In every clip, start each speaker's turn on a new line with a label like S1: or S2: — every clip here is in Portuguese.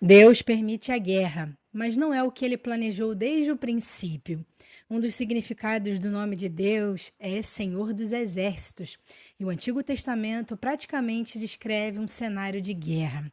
S1: Deus permite a guerra, mas não é o que ele planejou desde o princípio. Um dos significados do nome de Deus é Senhor dos Exércitos, e o Antigo Testamento praticamente descreve um cenário de guerra.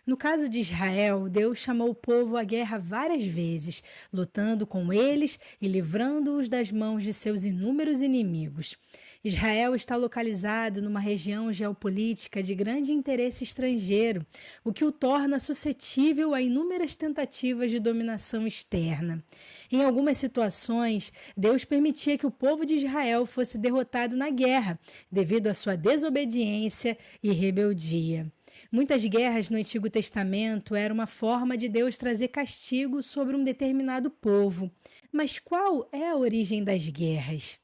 S1: No caso de Israel, Deus chamou o povo à guerra várias vezes, lutando com eles e livrando-os das mãos de seus inúmeros inimigos. Israel está localizado numa região geopolítica de grande interesse estrangeiro, o que o torna suscetível a inúmeras tentativas de dominação externa. Em algumas situações, Deus permitia que o povo de Israel fosse derrotado na guerra, devido à sua desobediência e rebeldia. Muitas guerras no Antigo Testamento eram uma forma de Deus trazer castigo sobre um determinado povo. Mas qual é a origem das guerras?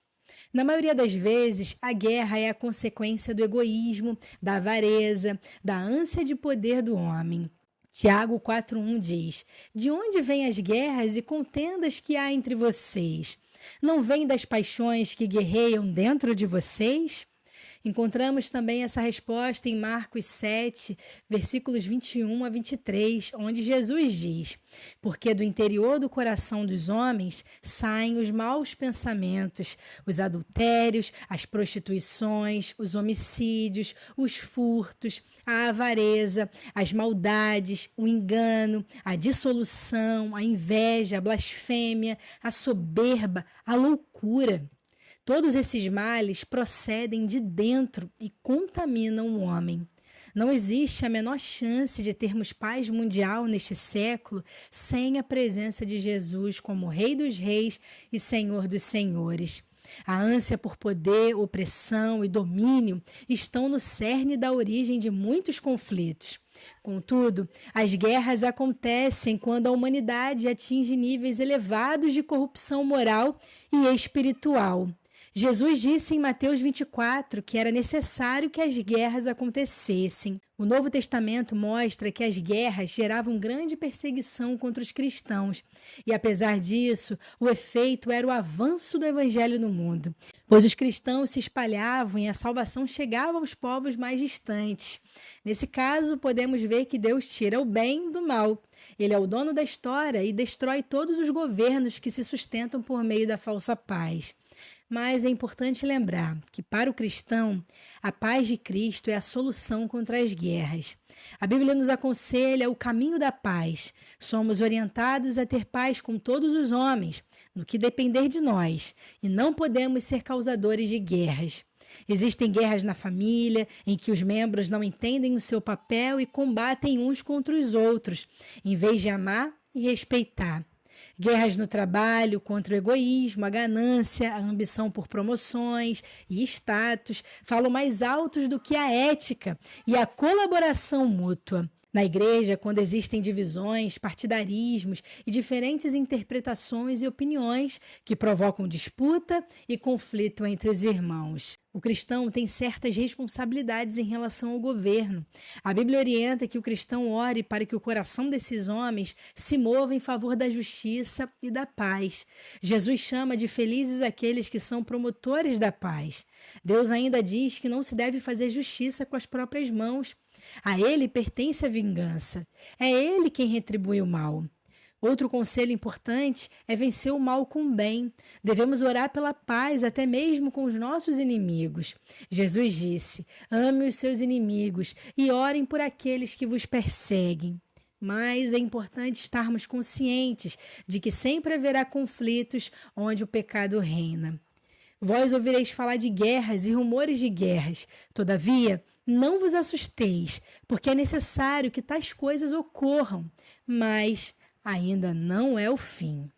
S1: Na maioria das vezes, a guerra é a consequência do egoísmo, da avareza, da ânsia de poder do homem. Tiago 4,1 diz: De onde vêm as guerras e contendas que há entre vocês? Não vêm das paixões que guerreiam dentro de vocês? Encontramos também essa resposta em Marcos 7, versículos 21 a 23, onde Jesus diz: Porque do interior do coração dos homens saem os maus pensamentos, os adultérios, as prostituições, os homicídios, os furtos, a avareza, as maldades, o engano, a dissolução, a inveja, a blasfêmia, a soberba, a loucura. Todos esses males procedem de dentro e contaminam o homem. Não existe a menor chance de termos paz mundial neste século sem a presença de Jesus como Rei dos Reis e Senhor dos Senhores. A ânsia por poder, opressão e domínio estão no cerne da origem de muitos conflitos. Contudo, as guerras acontecem quando a humanidade atinge níveis elevados de corrupção moral e espiritual. Jesus disse em Mateus 24 que era necessário que as guerras acontecessem. O Novo Testamento mostra que as guerras geravam grande perseguição contra os cristãos. E apesar disso, o efeito era o avanço do evangelho no mundo, pois os cristãos se espalhavam e a salvação chegava aos povos mais distantes. Nesse caso, podemos ver que Deus tira o bem do mal. Ele é o dono da história e destrói todos os governos que se sustentam por meio da falsa paz. Mas é importante lembrar que, para o cristão, a paz de Cristo é a solução contra as guerras. A Bíblia nos aconselha o caminho da paz. Somos orientados a ter paz com todos os homens, no que depender de nós, e não podemos ser causadores de guerras. Existem guerras na família, em que os membros não entendem o seu papel e combatem uns contra os outros, em vez de amar e respeitar. Guerras no trabalho contra o egoísmo, a ganância, a ambição por promoções e status falam mais altos do que a ética e a colaboração mútua. Na igreja, quando existem divisões, partidarismos e diferentes interpretações e opiniões que provocam disputa e conflito entre os irmãos. O cristão tem certas responsabilidades em relação ao governo. A Bíblia orienta que o cristão ore para que o coração desses homens se mova em favor da justiça e da paz. Jesus chama de felizes aqueles que são promotores da paz. Deus ainda diz que não se deve fazer justiça com as próprias mãos. A ele pertence a vingança. É ele quem retribui o mal. Outro conselho importante é vencer o mal com o bem. Devemos orar pela paz até mesmo com os nossos inimigos. Jesus disse: ame os seus inimigos e orem por aqueles que vos perseguem. Mas é importante estarmos conscientes de que sempre haverá conflitos onde o pecado reina. Vós ouvireis falar de guerras e rumores de guerras. Todavia, não vos assusteis, porque é necessário que tais coisas ocorram, mas ainda não é o fim.